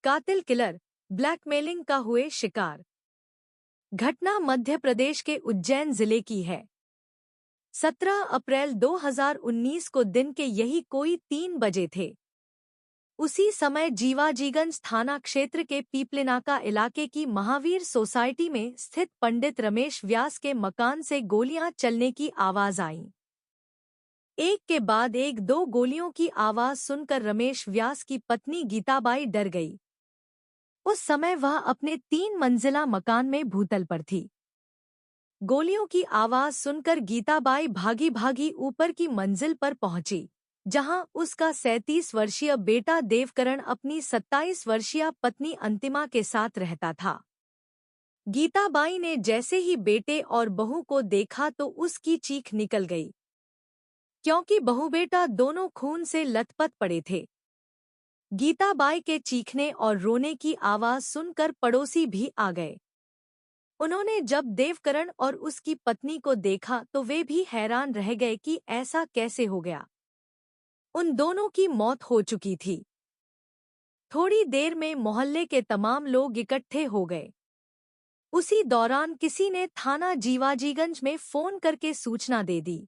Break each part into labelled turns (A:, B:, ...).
A: कातिल killer blackmailing का हुए शिकार। घटना मध्य प्रदेश के उज्जैन जिले की है। 17 अप्रैल 2019 को दिन के यही कोई 3 बजे थे। उसी समय जीवाजीगंज थाना क्षेत्र के पीपलेनाका इलाके की महावीर सोसाइटी में स्थित पंडित रमेश व्यास के मकान से गोलियां चलने की आवाज आई। एक के बाद एक दो गोलियों की आवाज सुनकर रमेश व्यास की पत्नी गीताबाई डर गई। उस समय वह अपने 3 मंजिला मकान में भूतल पर थी। गोलियों की आवाज सुनकर गीताबाई भागी भागी ऊपर की मंजिल पर पहुंची, जहां उसका 37 वर्षीय बेटा देवकरण अपनी 27 वर्षीय पत्नी अंतिमा के साथ रहता था। गीताबाई ने जैसे ही बेटे और बहू को देखा तो उसकी चीख निकल गई, क्योंकि बहू बेटा दोनों खून से लथपथ पड़े थे। गीताबाई के चीखने और रोने की आवाज सुनकर पड़ोसी भी आ गए। उन्होंने जब देवकरण और उसकी पत्नी को देखा तो वे भी हैरान रह गए कि ऐसा कैसे हो गया। उन दोनों की मौत हो चुकी थी। थोड़ी देर में मोहल्ले के तमाम लोग इकट्ठे हो गए। उसी दौरान किसी ने थाना जीवाजीगंज में फोन करके सूचना दे दी।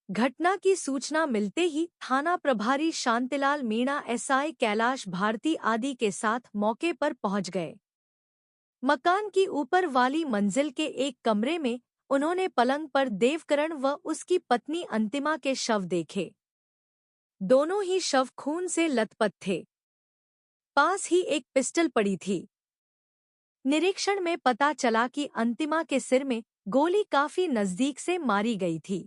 A: घटना की सूचना मिलते ही थाना प्रभारी शांतिलाल मीणा, एसआई कैलाश भारती आदि के साथ मौके पर पहुंच गए। मकान की ऊपर वाली मंजिल के एक कमरे में उन्होंने पलंग पर देवकरण व उसकी पत्नी अंतिमा के शव देखे। दोनों ही शव खून से लथपथ थे। पास ही एक पिस्टल पड़ी थी। निरीक्षण में पता चला कि अंतिमा के सिर में गोली काफी नजदीक से मारी गई थी।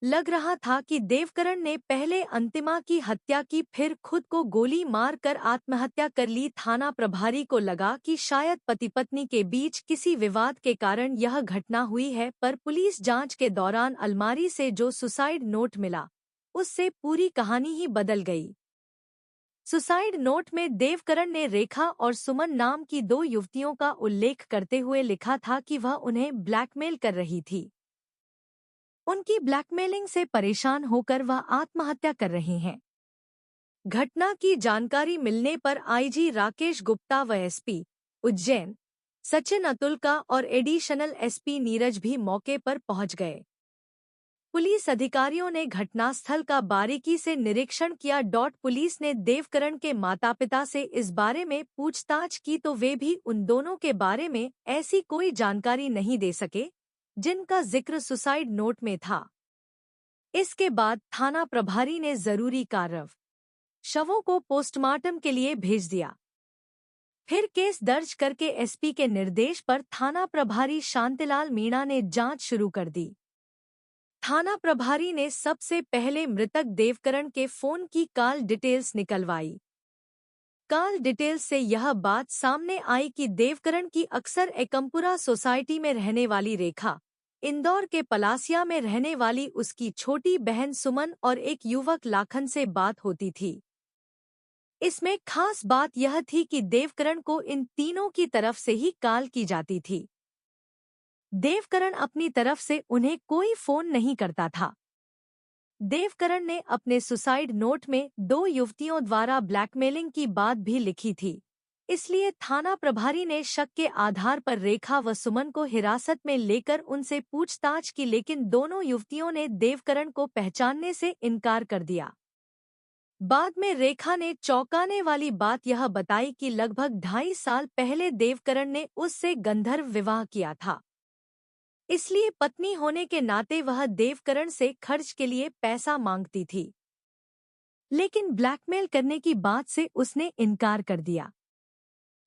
A: लग रहा था कि देवकरण ने पहले अंतिमा की हत्या की, फिर खुद को गोली मारकर आत्महत्या कर ली। थाना प्रभारी को लगा कि शायद पति पत्नी के बीच किसी विवाद के कारण यह घटना हुई है, पर पुलिस जांच के दौरान अलमारी से जो सुसाइड नोट मिला, उससे पूरी कहानी ही बदल गई। सुसाइड नोट में देवकरण ने रेखा और सुमन नाम की 2 युवतियों का उल्लेख करते हुए लिखा था कि वह उन्हें ब्लैकमेल कर रही थी। उनकी ब्लैकमेलिंग से परेशान होकर वह आत्महत्या कर रहे हैं। घटना की जानकारी मिलने पर आईजी राकेश गुप्ता व एसपी उज्जैन सचिन अतुलका और एडिशनल एसपी नीरज भी मौके पर पहुंच गए। पुलिस अधिकारियों ने घटनास्थल का बारीकी से निरीक्षण किया। पुलिस ने देवकरण के माता-पिता से इस बारे में पूछताछ की तो वे भी उन दोनों के बारे में ऐसी कोई जानकारी नहीं दे सके जिनका जिक्र सुसाइड नोट में था। इसके बाद थाना प्रभारी ने जरूरी कार्रवाई, शवों को पोस्टमार्टम के लिए भेज दिया। फिर केस दर्ज करके एसपी के निर्देश पर थाना प्रभारी शांतिलाल मीणा ने जांच शुरू कर दी। थाना प्रभारी ने सबसे पहले मृतक देवकरण के फोन की कॉल डिटेल्स निकलवाई। कॉल डिटेल्स से यह बात सामने आई कि देवकरण की अक्सर एकमपुरा सोसाइटी में रहने वाली रेखा, इंदौर के पलासिया में रहने वाली उसकी छोटी बहन सुमन और एक युवक लाखन से बात होती थी। इसमें खास बात यह थी कि देवकरण को इन तीनों की तरफ से ही कॉल की जाती थी। देवकरण अपनी तरफ से उन्हें कोई फोन नहीं करता था। देवकरण ने अपने सुसाइड नोट में 2 युवतियों द्वारा ब्लैकमेलिंग की बात भी लिखी थी, इसलिए थाना प्रभारी ने शक के आधार पर रेखा व सुमन को हिरासत में लेकर उनसे पूछताछ की, लेकिन दोनों युवतियों ने देवकरण को पहचानने से इनकार कर दिया। बाद में रेखा ने चौंकाने वाली बात यह बताई कि लगभग 2.5 साल पहले देवकरण ने उससे गंधर्व विवाह किया था, इसलिए पत्नी होने के नाते वह देवकरण से खर्च के लिए पैसा मांगती थी, लेकिन ब्लैकमेल करने की बात से उसने इनकार कर दिया।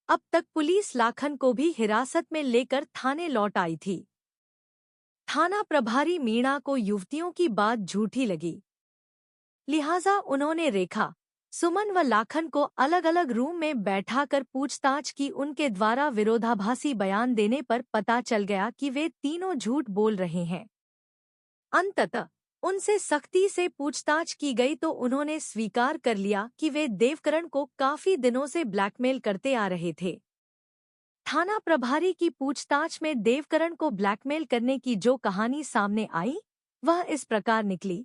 A: अब तक पुलिस लाखन को भी हिरासत में लेकर थाने लौट आई थी। थाना प्रभारी मीणा को युवतियों की बात झूठी लगी, लिहाजा उन्होंने रेखा, सुमन व लाखन को अलग अलग रूम में बैठाकर पूछताछ की। उनके द्वारा विरोधाभासी बयान देने पर पता चल गया कि वे तीनों झूठ बोल रहे हैं। अंततः उनसे सख्ती से पूछताछ की गई तो उन्होंने स्वीकार कर लिया कि वे देवकरण को काफी दिनों से ब्लैकमेल करते आ रहे थे। थाना प्रभारी की पूछताछ में देवकरण को ब्लैकमेल करने की जो कहानी सामने आई, वह इस प्रकार निकली।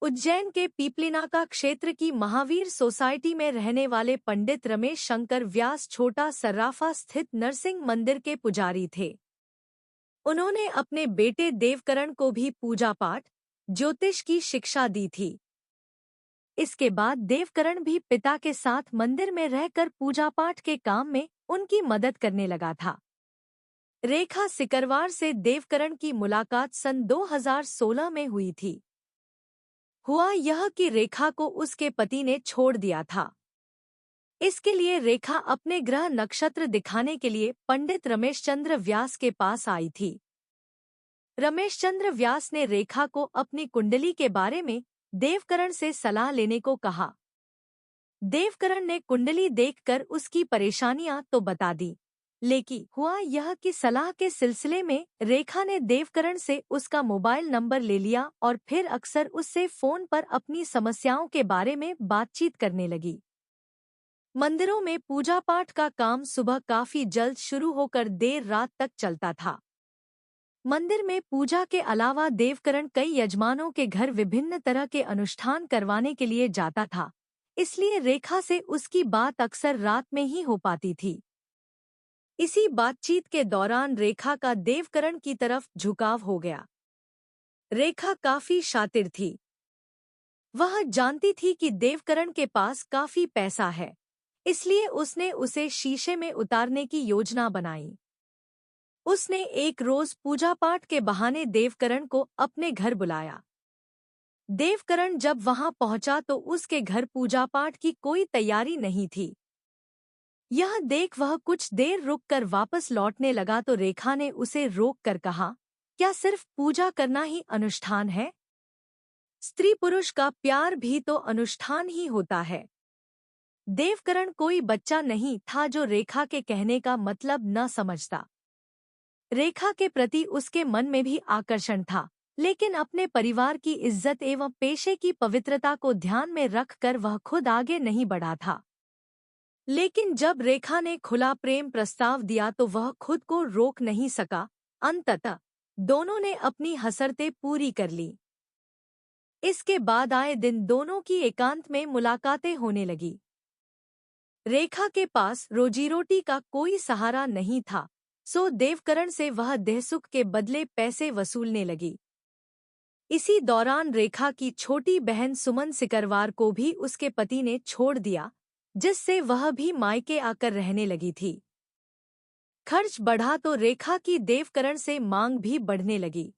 A: उज्जैन के पीपलिनाका क्षेत्र की महावीर सोसाइटी में रहने वाले पंडित रमेश शंकर व्यास छोटा सर्राफा स्थित नरसिंह मंदिर के पुजारी थे। उन्होंने अपने बेटे देवकरण को भी पूजा पाठ, ज्योतिष की शिक्षा दी थी। इसके बाद देवकरण भी पिता के साथ मंदिर में रहकर पूजा पाठ के काम में उनकी मदद करने लगा था। रेखा सिकरवार से देवकरण की मुलाकात सन 2016 में हुई थी। हुआ यह कि रेखा को उसके पति ने छोड़ दिया था। इसके लिए रेखा अपने ग्रह नक्षत्र दिखाने के लिए पंडित रमेशचंद्र व्यास के पास आई थी। रमेशचंद्र व्यास ने रेखा को अपनी कुंडली के बारे में देवकरण से सलाह लेने को कहा। देवकरण ने कुंडली देखकर उसकी परेशानियां तो बता दी, लेकिन हुआ यह कि सलाह के सिलसिले में रेखा ने देवकरण से उसका मोबाइल नंबर ले लिया और फिर अक्सर उससे फोन पर अपनी समस्याओं के बारे में बातचीत करने लगी। मंदिरों में पूजा पाठ का काम सुबह काफी जल्द शुरू होकर देर रात तक चलता था। मंदिर में पूजा के अलावा देवकरण कई यजमानों के घर विभिन्न तरह के अनुष्ठान करवाने के लिए जाता था, इसलिए रेखा से उसकी बात अक्सर रात में ही हो पाती थी। इसी बातचीत के दौरान रेखा का देवकरण की तरफ झुकाव हो गया। रेखा काफी शातिर थी। वह जानती थी कि देवकरण के पास काफी पैसा है, इसलिए उसने उसे शीशे में उतारने की योजना बनाई। उसने एक रोज पूजा पाठ के बहाने देवकरण को अपने घर बुलाया। देवकरण जब वहां पहुंचा तो उसके घर पूजा पाठ की कोई तैयारी नहीं थी। यह देख वह कुछ देर रुककर वापस लौटने लगा तो रेखा ने उसे रोक कर कहा, क्या सिर्फ पूजा करना ही अनुष्ठान है? स्त्री पुरुष का प्यार भी तो अनुष्ठान ही होता है। देवकरण कोई बच्चा नहीं था जो रेखा के कहने का मतलब न समझता। रेखा के प्रति उसके मन में भी आकर्षण था, लेकिन अपने परिवार की इज्जत एवं पेशे की पवित्रता को ध्यान में रखकर वह खुद आगे नहीं बढ़ा था। लेकिन जब रेखा ने खुला प्रेम प्रस्ताव दिया तो वह खुद को रोक नहीं सका। अंततः दोनों ने अपनी हसरतें पूरी कर ली। इसके बाद आए दिन दोनों की एकांत में मुलाकातें होने लगी। रेखा के पास रोजी-रोटी का कोई सहारा नहीं था, सो देवकरण से वह देहसुख के बदले पैसे वसूलने लगी। इसी दौरान रेखा की छोटी बहन सुमन सिकरवार को भी उसके पति ने छोड़ दिया, जिससे वह भी मायके आकर रहने लगी थी। खर्च बढ़ा तो रेखा की देवकरण से मांग भी बढ़ने लगी,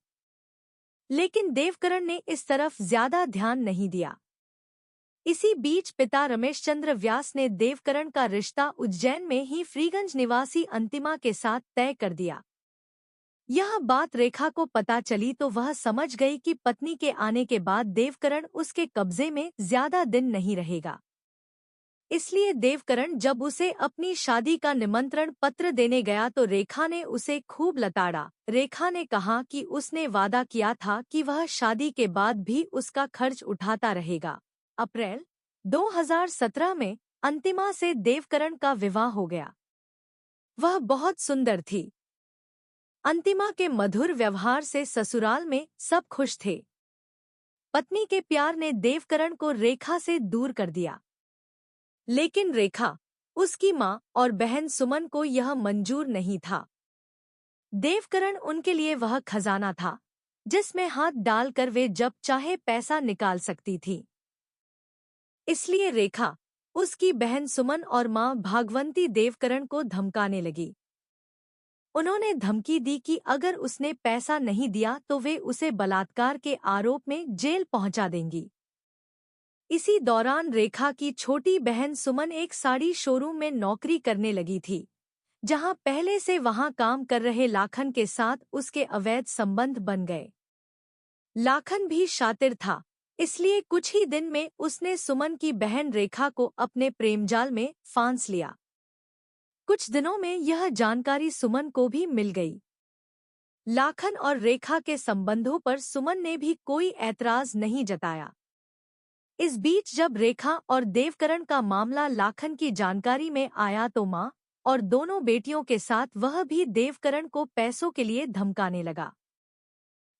A: लेकिन देवकरण ने इस तरफ ज्यादा ध्यान नहीं दिया। इसी बीच पिता रमेशचंद्र व्यास ने देवकरण का रिश्ता उज्जैन में ही फ्रीगंज निवासी अंतिमा के साथ तय कर दिया। यह बात रेखा को पता चली तो वह समझ गई कि पत्नी के आने के बाद देवकरण उसके कब्जे में ज्यादा दिन नहीं रहेगा। इसलिए देवकरण जब उसे अपनी शादी का निमंत्रण पत्र देने गया तो रेखा ने उसे खूब लताड़ा। रेखा ने कहा कि उसने वादा किया था कि वह शादी के बाद भी उसका खर्च उठाता रहेगा। अप्रैल 2017 में अंतिमा से देवकरण का विवाह हो गया। वह बहुत सुंदर थी। अंतिमा के मधुर व्यवहार से ससुराल में सब खुश थे। पत्नी के प्यार ने देवकरण को रेखा से दूर कर दिया, लेकिन रेखा, उसकी मां और बहन सुमन को यह मंजूर नहीं था। देवकरण उनके लिए वह खजाना था जिसमें हाथ डालकर वे जब चाहे पैसा निकाल सकती थी। इसलिए रेखा, उसकी बहन सुमन और मां भागवंती देवकरण को धमकाने लगी। उन्होंने धमकी दी कि अगर उसने पैसा नहीं दिया तो वे उसे बलात्कार के आरोप में जेल पहुंचा देंगी। इसी दौरान रेखा की छोटी बहन सुमन एक साड़ी शोरूम में नौकरी करने लगी थी, जहां पहले से वहां काम कर रहे लाखन के साथ उसके अवैध संबंध बन गए। लाखन भी शातिर था, इसलिए कुछ ही दिन में उसने सुमन की बहन रेखा को अपने प्रेमजाल में फांस लिया। कुछ दिनों में यह जानकारी सुमन को भी मिल गई। लाखन और रेखा के संबंधों पर सुमन ने भी कोई ऐतराज नहीं जताया। इस बीच जब रेखा और देवकरण का मामला लाखन की जानकारी में आया तो मां और दोनों बेटियों के साथ वह भी देवकरण को पैसों के लिए धमकाने लगा।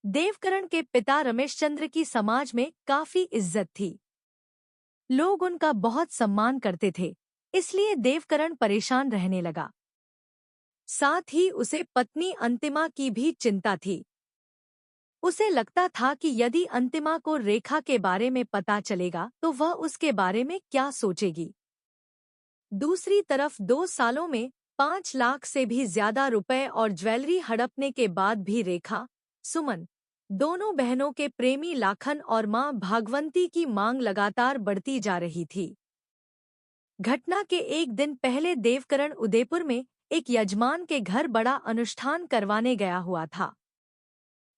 A: देवकरण के पिता रमेशचंद्र की समाज में काफी इज्जत थी। लोग उनका बहुत सम्मान करते थे, इसलिए देवकरण परेशान रहने लगा। साथ ही उसे पत्नी अंतिमा की भी चिंता थी। उसे लगता था कि यदि अंतिमा को रेखा के बारे में पता चलेगा तो वह उसके बारे में क्या सोचेगी। दूसरी तरफ 2 सालों में 5 लाख से भी ज्यादा रुपए और ज्वेलरी हड़पने के बाद भी रेखा, सुमन, दोनों बहनों के प्रेमी लाखन और मां भागवंती की मांग लगातार बढ़ती जा रही थी। घटना के एक दिन पहले देवकरण उदयपुर में एक यजमान के घर बड़ा अनुष्ठान करवाने गया हुआ था।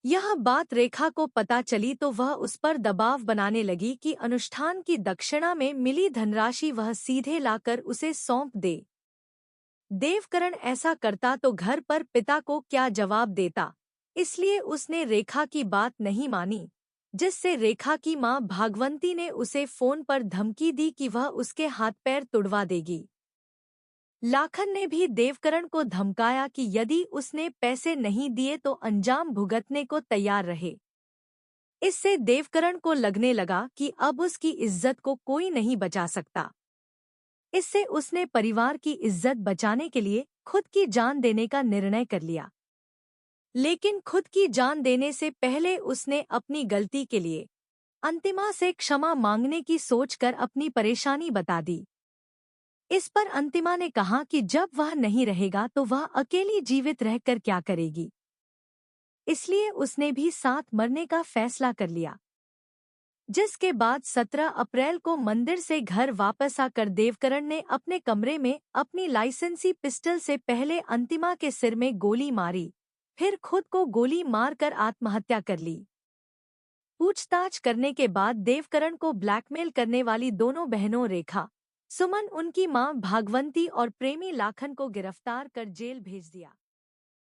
A: यह बात रेखा को पता चली तो वह उस पर दबाव बनाने लगी कि अनुष्ठान की दक्षिणा में मिली धनराशि वह सीधे लाकर उसे सौंप दे। देवकरण ऐसा करता तो घर पर पिता को क्या जवाब देता, इसलिए उसने रेखा की बात नहीं मानी, जिससे रेखा की मां भागवंती ने उसे फोन पर धमकी दी कि वह उसके हाथ पैर तुड़वा देगी। लाखन ने भी देवकरण को धमकाया कि यदि उसने पैसे नहीं दिए तो अंजाम भुगतने को तैयार रहे। इससे देवकरण को लगने लगा कि अब उसकी इज्जत को कोई नहीं बचा सकता। इससे उसने परिवार की इज्जत बचाने के लिए खुद की जान देने का निर्णय कर लिया। लेकिन खुद की जान देने से पहले उसने अपनी गलती के लिए अंतिमा से क्षमा मांगने की सोचकर अपनी परेशानी बता दी। इस पर अंतिमा ने कहा कि जब वह नहीं रहेगा तो वह अकेली जीवित रहकर क्या करेगी, इसलिए उसने भी साथ मरने का फैसला कर लिया। जिसके बाद 17 अप्रैल को मंदिर से घर वापस आकर देवकरण ने अपने कमरे में अपनी लाइसेंसी पिस्टल से पहले अंतिमा के सिर में गोली मारी, फिर खुद को गोली मारकर आत्महत्या कर ली। पूछताछ करने के बाद देवकरण को ब्लैकमेल करने वाली दोनों बहनों रेखा, सुमन, उनकी मां भागवंती और प्रेमी लाखन को गिरफ्तार कर जेल भेज दिया।